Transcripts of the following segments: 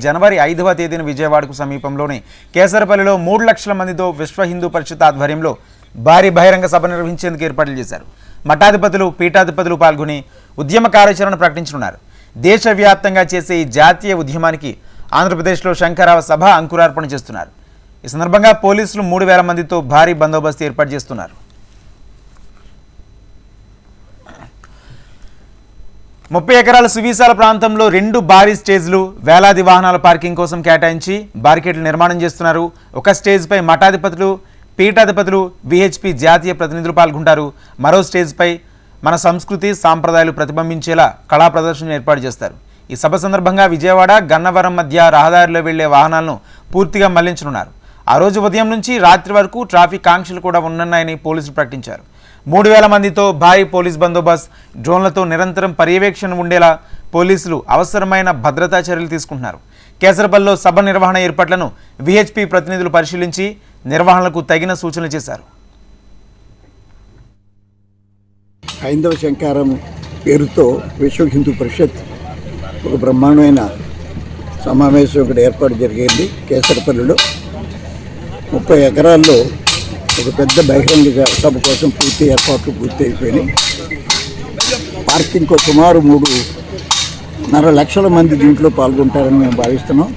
జనవరి 5వ తేదీన విజయవాడకు సమీపంలోని కేసరపల్లిలో 3 లక్షల మందితో విశ్వ హిందూ పరిషత్ ఆధ్వర్యంలో భారీ బహిరంగ సభ నిర్వహించేందుకు ఏర్పాట్లు చేశారు. మఠాధిపతులు, పీఠాధిపతులు పాల్గొని ఉద్యమ కార్యాచరణ ప్రకటించనున్నారు. దేశవ్యాప్తంగా చేసే ఈ జాతీయ ఉద్యమానికి ఆంధ్రప్రదేశ్లో శంకరావ సభ అంకురార్పణ చేస్తున్నారు. ఈ సందర్భంగా పోలీసులు 3,000 మందితో భారీ బందోబస్తు ఏర్పాటు చేస్తున్నారు. 30 ఎకరాల సువిశాల ప్రాంతంలో 2 భారీ స్టేజ్లు, వేలాది వాహనాల పార్కింగ్ కోసం కేటాయించి బారికేడ్లు నిర్మాణం చేస్తున్నారు. ఒక స్టేజ్పై మఠాధిపతులు, పీఠాధిపతులు, విహెచ్పి జాతీయ ప్రతినిధులు పాల్గొంటారు. మరో స్టేజ్పై మన సంస్కృతి, సాంప్రదాయాలు ప్రతిబింబించేలా కళా ప్రదర్శన ఏర్పాటు చేస్తారు. ఈ సభ సందర్భంగా విజయవాడ, గన్నవరం మధ్య రహదారిలో వెళ్లే వాహనాలను పూర్తిగా మళ్లించనున్నారు. ఆ రోజు ఉదయం నుంచి రాత్రి వరకు ట్రాఫిక్ ఆంక్షలు కూడా ఉండనున్నాయని పోలీసులు ప్రకటించారు. 3,000 మందితో భారీ పోలీస్ బందోబస్తు, డ్రోన్లతో నిరంతరం పర్యవేక్షణ ఉండేలా పోలీసులు అవసరమైన భద్రతా చర్యలు తీసుకుంటున్నారు. కేసరపల్లిలో సభ నిర్వహణ ఏర్పాట్లను విహెచ్పి ప్రతినిధులు పరిశీలించి నిర్వహణకు తగిన సూచనలు చేశారు. హైందవ శంకారం పేరుతో విశ్వ హిందూ పరిషత్ ఒక బ్రహ్మాండమైన సమావేశం ఒకటి ఏర్పాటు జరిగింది. కేసరపల్లిలో 30 ఎకరాల్లో ఒక పెద్ద బహిరంగ సభ కోసం ఏర్పాట్లు పూర్తి అయిపోయినాయి. పార్కింగ్కు సుమారు 3.5 లక్షల మంది దీంట్లో పాల్గొంటారని మేము భావిస్తున్నాం.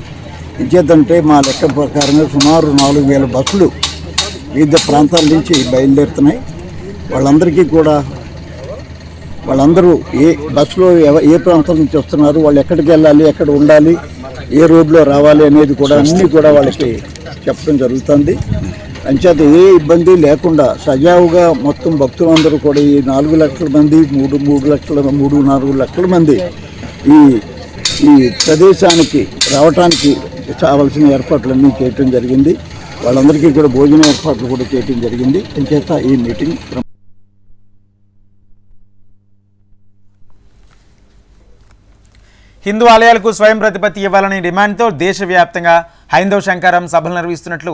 ఇంకేదంటే మా లెక్క ప్రకారంగా సుమారు 4,000 బస్సులు వివిధ ప్రాంతాల నుంచి బయలుదేరుతున్నాయి. వాళ్ళందరూ ఏ బస్సులో ఏ ప్రాంతం నుంచి వస్తున్నారు, వాళ్ళు ఎక్కడికి వెళ్ళాలి, ఎక్కడ ఉండాలి, ఏ రోడ్లో రావాలి అనేది కూడా అన్నీ కూడా వాళ్ళకి చెప్పడం జరుగుతుంది. అంచేత ఏ ఇబ్బంది లేకుండా సజావుగా మొత్తం భక్తులందరూ కూడా ఈ 4 లక్షల మంది 3-4 లక్షల మంది ఈ ప్రదేశానికి రావటానికి కావలసిన ఏర్పాట్లన్నీ చేయటం జరిగింది. వాళ్ళందరికీ కూడా భోజన ఏర్పాట్లు కూడా చేయటం జరిగింది. అంచేత ఈ మీటింగ్ హిందూ ఆలయాలకు స్వయం ప్రతిపత్తి ఇవ్వాలనే డిమాండ్తో దేశవ్యాప్తంగా హైందవ శంకారం సభలు నిర్వహిస్తున్నట్లు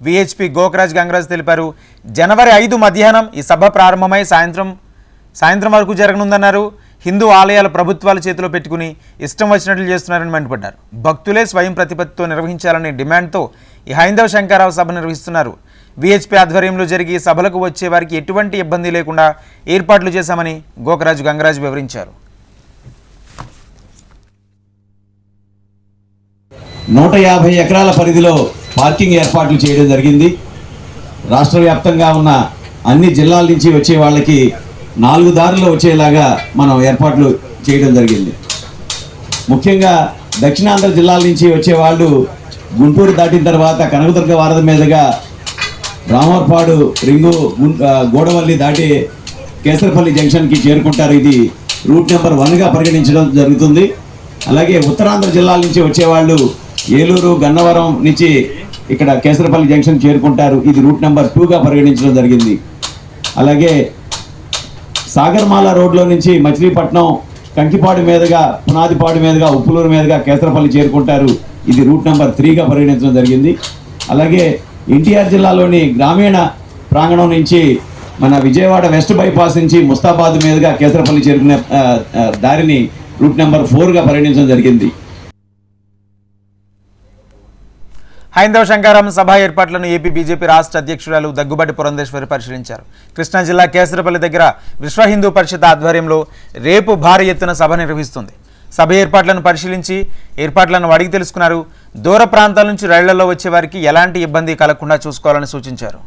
విహెచ్పి గోకరాజ్ గంగరాజ్ తెలిపారు. జనవరి 5 మధ్యాహ్నం ఈ సభ ప్రారంభమై సాయంత్రం వరకు జరగనుందన్నారు. హిందూ ఆలయాల ప్రభుత్వాల చేతిలో పెట్టుకుని ఇష్టం వచ్చినట్లు చేస్తున్నారని మండిపడ్డారు. భక్తులే స్వయం ప్రతిపత్తితో నిర్వహించాలనే డిమాండ్తో ఈ హైందవ శంకారావు సభ నిర్వహిస్తున్నారు. విహెచ్పి ఆధ్వర్యంలో జరిగే ఈ సభలకు వచ్చే వారికి ఎటువంటి ఇబ్బంది లేకుండా ఏర్పాట్లు చేశామని గోకరాజు గంగరాజ్ వివరించారు. 150 ఎకరాల పరిధిలో పార్కింగ్ ఏర్పాట్లు చేయడం జరిగింది. రాష్ట్ర వ్యాప్తంగా ఉన్న అన్ని జిల్లాల నుంచి వచ్చే వాళ్ళకి 4 దారుల్లో వచ్చేలాగా మనం ఏర్పాట్లు చేయడం జరిగింది. ముఖ్యంగా దక్షిణాంధ్ర జిల్లాల నుంచి వచ్చేవాళ్ళు గుంటూరు దాటిన తర్వాత కనకదుర్గ వారధి మీదుగా రామవరపాడు, రింగు, గోడవల్లి దాటి కేసరపల్లి జంక్షన్కి చేరుకుంటారు. ఇది రూట్ నెంబర్ 1గా పరిగణించడం జరుగుతుంది. అలాగే ఉత్తరాంధ్ర జిల్లాల నుంచి వచ్చేవాళ్ళు ఏలూరు, గన్నవరం నుంచి ఇక్కడ కేసరపల్లి జంక్షన్ చేరుకుంటారు. ఇది రూట్ నెంబర్ 2గా పరిగణించడం జరిగింది. అలాగే సాగర్మాల రోడ్లో నుంచి మచిలీపట్నం, కంకిపాడు మీదుగా, పునాదిపాడు మీదుగా, ఉప్పులూరు మీదుగా కేసరపల్లి చేరుకుంటారు. ఇది రూట్ నెంబర్ 3గా పరిగణించడం జరిగింది. అలాగే ఎన్టీఆర్ జిల్లాలోని గ్రామీణ ప్రాంగణం నుంచి మన విజయవాడ వెస్ట్ బైపాస్ నుంచి ముస్తాబాద్ మీదుగా కేసరపల్లి చేరుకునే దారిని రూట్ నెంబర్ 4గా పరిగణించడం జరిగింది. హైందవ శంకారం సభ ఏర్పాట్లను ఏపీ బీజేపీ రాష్ట్ర అధ్యక్షురాలు దగ్గుబాటి పురంధేశ్వరి పరిశీలించారు. కృష్ణా జిల్లా కేసరపల్లి దగ్గర విశ్వ హిందూ పరిషత్ ఆధ్వర్యంలో రేపు భారీ ఎత్తున సభ నిర్వహిస్తుంది. సభ ఏర్పాట్లను పరిశీలించి ఏర్పాట్లను అడిగి తెలుసుకున్నారు. దూర ప్రాంతాల నుంచి రైళ్లలో వచ్చే వారికి ఎలాంటి ఇబ్బంది కలగకుండా చూసుకోవాలని సూచించారు.